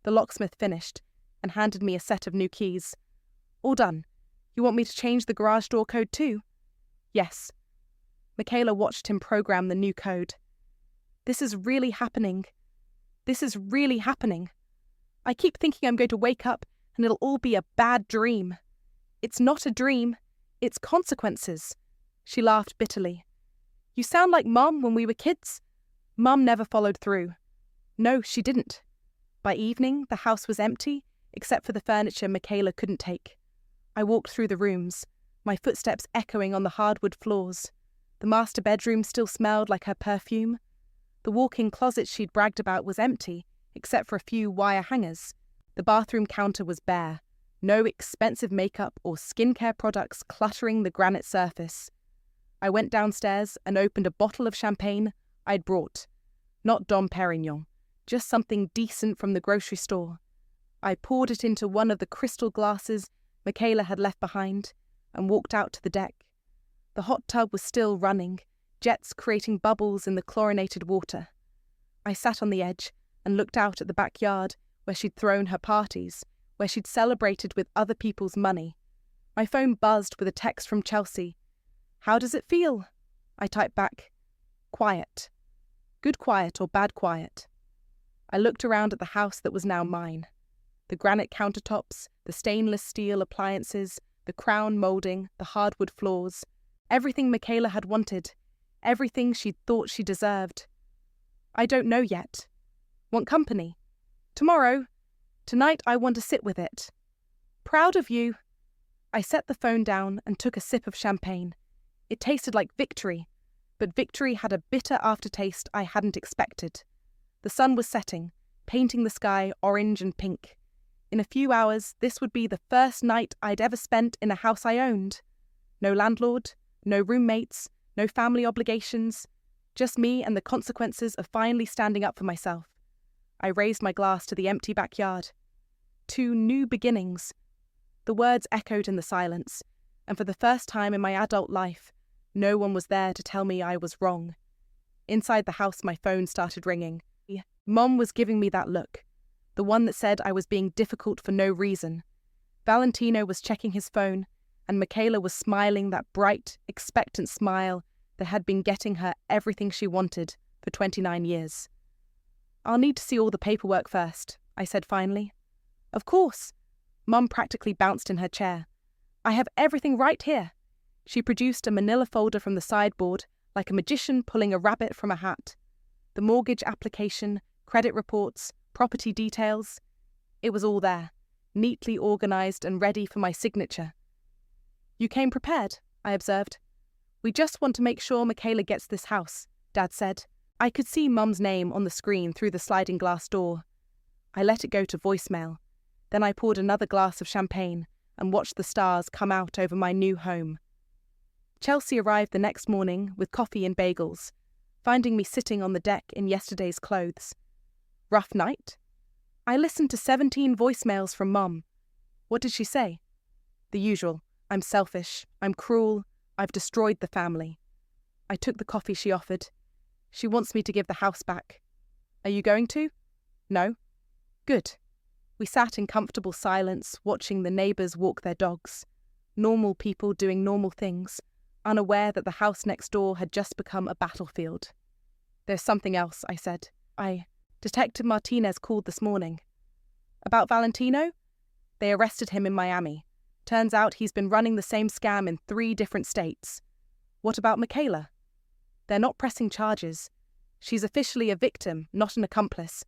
The locksmith finished and handed me a set of new keys. All done. You want me to change the garage door code too? Yes. Michaela watched him program the new code. This is really happening. This is really happening. I keep thinking I'm going to wake up and it'll all be a bad dream. It's not a dream. It's consequences. She laughed bitterly. You sound like Mum when we were kids. Mum never followed through. No, she didn't. By evening, the house was empty, except for the furniture Michaela couldn't take. I walked through the rooms, my footsteps echoing on the hardwood floors. The master bedroom still smelled like her perfume. The walk-in closet she'd bragged about was empty, except for a few wire hangers. The bathroom counter was bare, no expensive makeup or skincare products cluttering the granite surface. I went downstairs and opened a bottle of champagne I'd brought. Not Dom Perignon, just something decent from the grocery store. I poured it into one of the crystal glasses Michaela had left behind and walked out to the deck. The hot tub was still running, jets creating bubbles in the chlorinated water. I sat on the edge and looked out at the backyard where she'd thrown her parties, where she'd celebrated with other people's money. My phone buzzed with a text from Chelsea. How does it feel? I typed back, quiet. Good quiet or bad quiet. I looked around at the house that was now mine. The granite countertops, the stainless steel appliances, the crown moulding, the hardwood floors. Everything Michaela had wanted. Everything she'd thought she deserved. I don't know yet. Want company? Tomorrow. Tonight I want to sit with it. Proud of you. I set the phone down and took a sip of champagne. It tasted like victory, but victory had a bitter aftertaste I hadn't expected. The sun was setting, painting the sky orange and pink. In a few hours, this would be the first night I'd ever spent in a house I owned. No landlord, no roommates, no family obligations, just me and the consequences of finally standing up for myself. I raised my glass to the empty backyard. 2 new beginnings. The words echoed in the silence, and for the first time in my adult life, no one was there to tell me I was wrong. Inside the house, my phone started ringing. Mom was giving me that look, the one that said I was being difficult for no reason. Valentino was checking his phone, and Michaela was smiling that bright, expectant smile that had been getting her everything she wanted for 29 years. I'll need to see all the paperwork first, I said finally. Of course. Mum practically bounced in her chair. I have everything right here. She produced a manila folder from the sideboard, like a magician pulling a rabbit from a hat. The mortgage application, credit reports, property details. It was all there, neatly organised and ready for my signature. You came prepared, I observed. We just want to make sure Michaela gets this house, Dad said. I could see Mum's name on the screen through the sliding glass door. I let it go to voicemail. Then I poured another glass of champagne and watched the stars come out over my new home. Chelsea arrived the next morning with coffee and bagels, finding me sitting on the deck in yesterday's clothes. Rough night? I listened to 17 voicemails from Mum. What did she say? The usual. I'm selfish. I'm cruel. I've destroyed the family. I took the coffee she offered. She wants me to give the house back. Are you going to? No? Good. We sat in comfortable silence, watching the neighbours walk their dogs. Normal people doing normal things, unaware that the house next door had just become a battlefield. "There's something else," I said. Detective Martinez called this morning. About Valentino? They arrested him in Miami. Turns out he's been running the same scam in 3 different states. What about Michaela? They're not pressing charges. She's officially a victim, not an accomplice.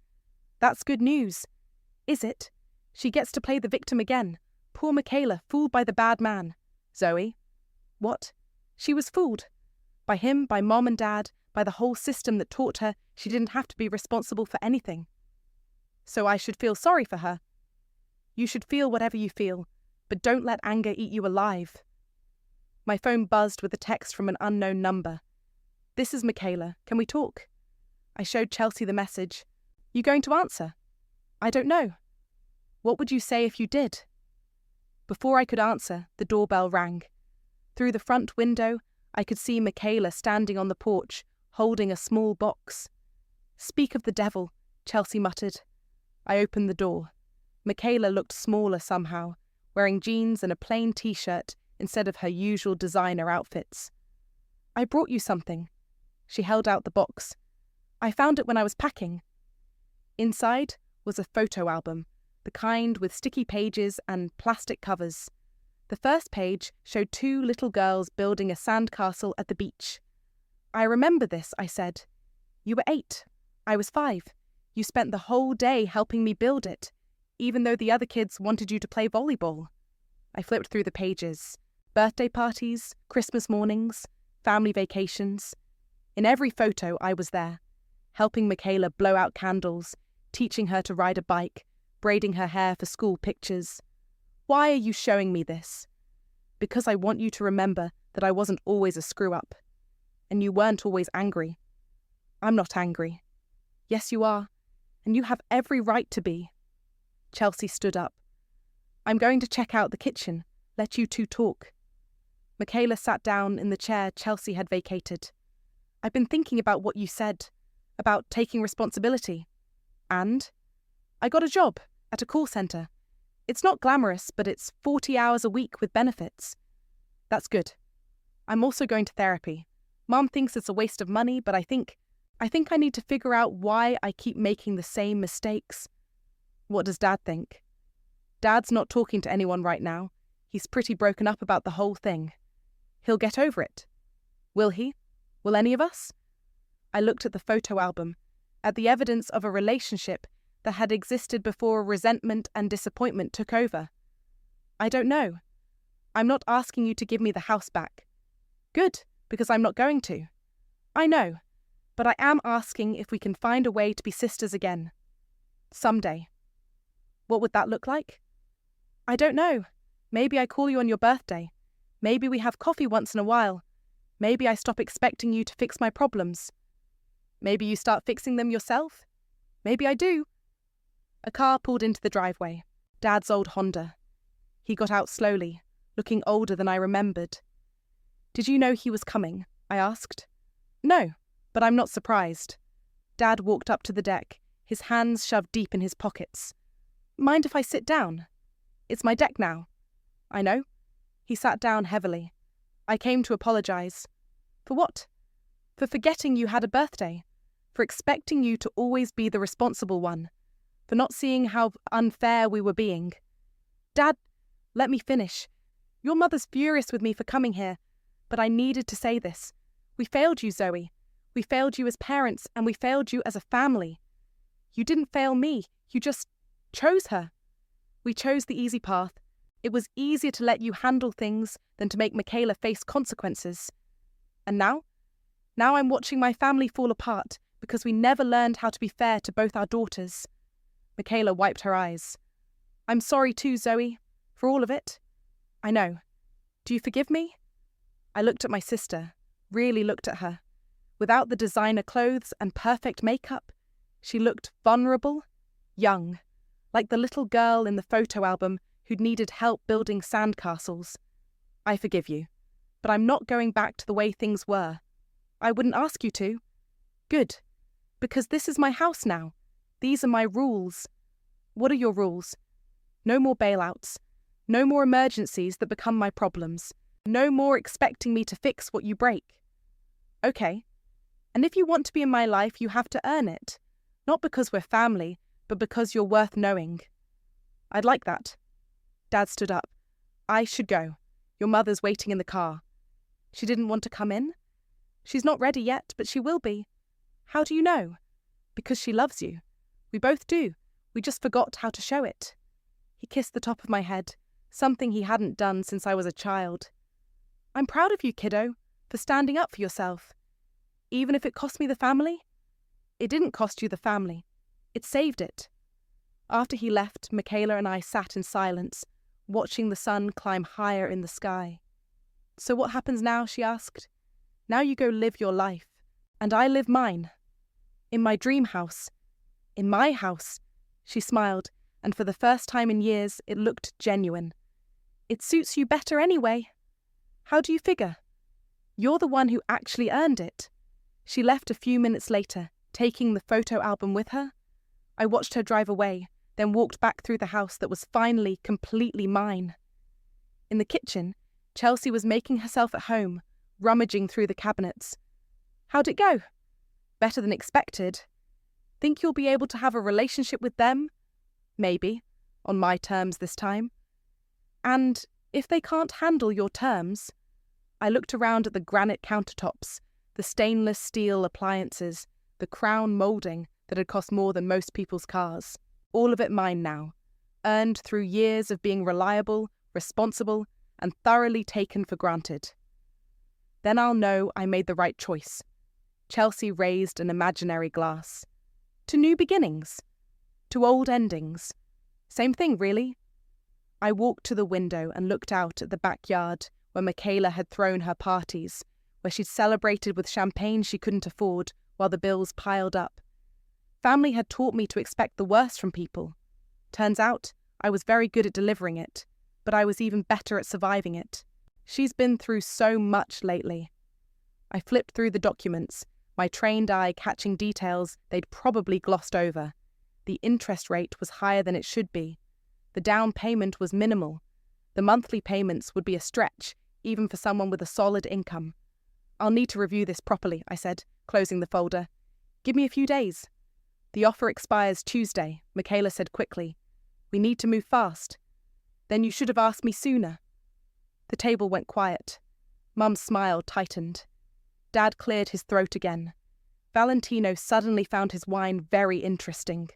That's good news. Is it? She gets to play the victim again. Poor Michaela, fooled by the bad man. Zoe? What? She was fooled. By him, by Mom and Dad, by the whole system that taught her she didn't have to be responsible for anything. So I should feel sorry for her. You should feel whatever you feel, but don't let anger eat you alive. My phone buzzed with a text from an unknown number. "This is Michaela. Can we talk?" I showed Chelsea the message. "You going to answer?" "I don't know." "What would you say if you did?" Before I could answer, the doorbell rang. Through the front window, I could see Michaela standing on the porch, holding a small box. "Speak of the devil," Chelsea muttered. I opened the door. Michaela looked smaller somehow, wearing jeans and a plain t-shirt instead of her usual designer outfits. "I brought you something." She held out the box. "I found it when I was packing." Inside was a photo album, the kind with sticky pages and plastic covers. The first page showed 2 little girls building a sandcastle at the beach. "I remember this," I said. "You were 8. I was 5. You spent the whole day helping me build it, even though the other kids wanted you to play volleyball." I flipped through the pages. Birthday parties, Christmas mornings, family vacations. In every photo, I was there, helping Michaela blow out candles, teaching her to ride a bike, braiding her hair for school pictures. "Why are you showing me this?" "Because I want you to remember that I wasn't always a screw-up. And you weren't always angry." "I'm not angry." "Yes, you are. And you have every right to be." Chelsea stood up. "I'm going to check out the kitchen. Let you 2 talk." Michaela sat down in the chair Chelsea had vacated. "I've been thinking about what you said, about taking responsibility. And? I got a job at a call centre. It's not glamorous, but it's 40 hours a week with benefits. That's good. I'm also going to therapy. Mom thinks it's a waste of money, but I think I need to figure out why I keep making the same mistakes." "What does Dad think?" "Dad's not talking to anyone right now. He's pretty broken up about the whole thing. He'll get over it." "Will he? Will any of us?" I looked at the photo album, at the evidence of a relationship that had existed before resentment and disappointment took over. "I don't know. I'm not asking you to give me the house back." "Good, because I'm not going to." "I know, but I am asking if we can find a way to be sisters again. Someday." "What would that look like?" "I don't know. Maybe I call you on your birthday. Maybe we have coffee once in a while. Maybe I stop expecting you to fix my problems. Maybe you start fixing them yourself. Maybe I do." A car pulled into the driveway. Dad's old Honda. He got out slowly, looking older than I remembered. "Did you know he was coming?" I asked. "No, but I'm not surprised." Dad walked up to the deck, his hands shoved deep in his pockets. "Mind if I sit down? It's my deck now." "I know." He sat down heavily. "I came to apologise." "For what?" "For forgetting you had a birthday. For expecting you to always be the responsible one. For not seeing how unfair we were being." "Dad, let me finish. Your mother's furious with me for coming here, but I needed to say this. We failed you, Zoe. We failed you as parents, and we failed you as a family. You didn't fail me. You just chose her. We chose the easy path. It was easier to let you handle things than to make Michaela face consequences. And now I'm watching my family fall apart because we never learned how to be fair to both our daughters." Michaela wiped her eyes. "I'm sorry too, Zoe, for all of it. I know. Do you forgive me?" I looked at my sister, really looked at her. Without the designer clothes and perfect makeup, she looked vulnerable, young, like the little girl in the photo album who'd needed help building sandcastles. "I forgive you, but I'm not going back to the way things were. I wouldn't ask you to." "Good, because this is my house now. These are my rules." "What are your rules?" No more bailouts. No more emergencies that become my problems. No more expecting me to fix what you break. Okay. And if you want to be in my life, you have to earn it. Not because we're family, but because you're worth knowing. I'd like that. Dad stood up. I should go. Your mother's waiting in the car. She didn't want to come in? She's not ready yet, but she will be. How do you know? Because she loves you. We both do. We just forgot how to show it. He kissed the top of my head, something he hadn't done since I was a child. I'm proud of you, kiddo, for standing up for yourself. Even if it cost me the family? It didn't cost you the family. It saved it. After he left, Michaela and I sat in silence, watching the sun climb higher in the sky. So what happens now, she asked. Now you go live your life, and I live mine. In my dream house. In my house. She smiled, and for the first time in years, it looked genuine. It suits you better anyway. How do you figure? You're the one who actually earned it. She left a few minutes later, taking the photo album with her. I watched her drive away, then walked back through the house that was finally completely mine. In the kitchen, Chelsea was making herself at home, rummaging through the cabinets. How'd it go? Better than expected. Think you'll be able to have a relationship with them? Maybe, on my terms this time. And if they can't handle your terms... I looked around at the granite countertops, the stainless steel appliances, the crown moulding that had cost more than most people's cars. All of it mine now, earned through years of being reliable, responsible, and thoroughly taken for granted. Then I'll know I made the right choice. Chelsea raised an imaginary glass. To new beginnings. To old endings. Same thing, really. I walked to the window and looked out at the backyard where Michaela had thrown her parties, where she'd celebrated with champagne she couldn't afford while the bills piled up. Family had taught me to expect the worst from people. Turns out, I was very good at delivering it, but I was even better at surviving it. She's been through so much lately. I flipped through the documents, my trained eye catching details they'd probably glossed over. The interest rate was higher than it should be. The down payment was minimal. The monthly payments would be a stretch, even for someone with a solid income. I'll need to review this properly, I said, closing the folder. Give me a few days. The offer expires Tuesday, Michaela said quickly. We need to move fast. Then you should have asked me sooner. The table went quiet. Mum's smile tightened. Dad cleared his throat again. Valentino suddenly found his wine very interesting.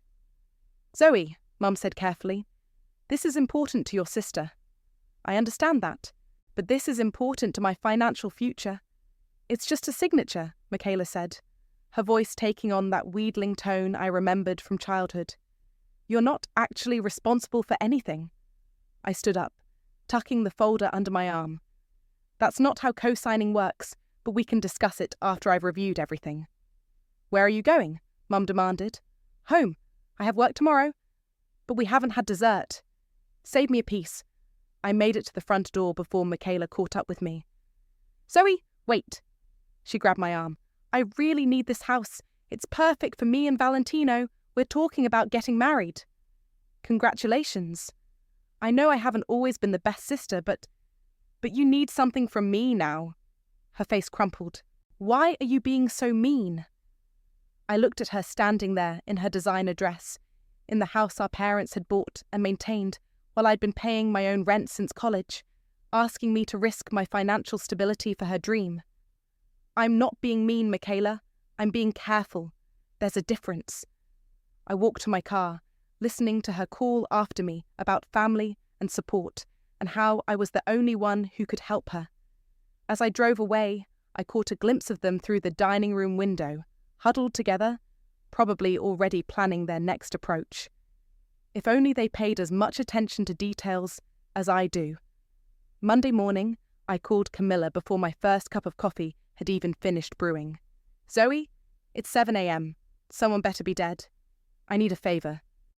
Zoe, Mum said carefully, this is important to your sister. I understand that, but this is important to my financial future. It's just a signature, Michaela said, her voice taking on that wheedling tone I remembered from childhood. You're not actually responsible for anything. I stood up, tucking the folder under my arm. That's not how co-signing works, but we can discuss it after I've reviewed everything. Where are you going? Mum demanded. Home. I have work tomorrow. But we haven't had dessert. Save me a piece. I made it to the front door before Michaela caught up with me. Zoe, wait. She grabbed my arm. I really need this house. It's perfect for me and Valentino. We're talking about getting married. Congratulations. I know I haven't always been the best sister, but you need something from me now. Her face crumpled. Why are you being so mean? I looked at her standing there in her designer dress, in the house our parents had bought and maintained, while I'd been paying my own rent since college, asking me to risk my financial stability for her dream. I'm not being mean, Michaela. I'm being careful. There's a difference. I walked to my car, listening to her call after me about family and support, and how I was the only one who could help her. As I drove away, I caught a glimpse of them through the dining room window, huddled together, probably already planning their next approach. If only they paid as much attention to details as I do. Monday morning, I called Camilla before my first cup of coffee had even finished brewing. Zoe, it's 7 a.m. Someone better be dead. I need a favour.